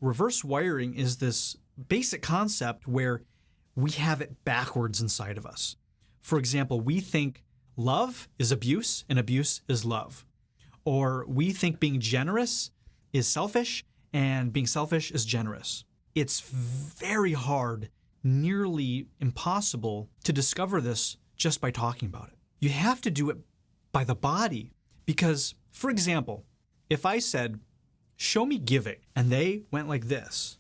Reverse wiring is this basic concept where we have it backwards inside of us. For example, we think love is abuse and abuse is love. Or we think being generous is selfish and being selfish is generous. It's very hard, nearly impossible to discover this just by talking about it. You have to do it by the body because, for example, if I said, show me giving, and they went like this,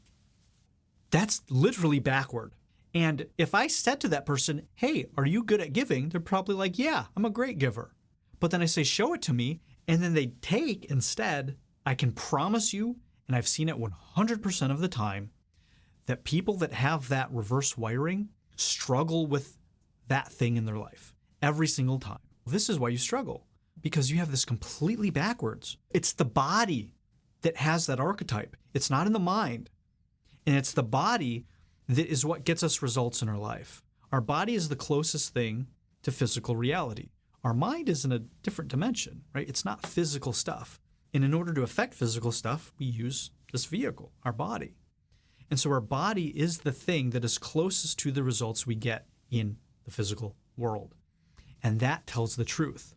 that's literally backward. And if I said to that person, hey, are you good at giving? They're probably like, yeah, I'm a great giver. But then I say, show it to me, and then they take instead. I can promise you, and I've seen it 100% of the time, that people that have that reverse wiring struggle with that thing in their life every single time. This is why you struggle, because you have this completely backwards. It's the body that has that archetype. It's not in the mind. And it's the body that is what gets us results in our life. Our body is the closest thing to physical reality. Our mind is in a different dimension, right? It's not physical stuff. And in order to affect physical stuff, we use this vehicle, our body. And so our body is the thing that is closest to the results we get in the physical world. And that tells the truth.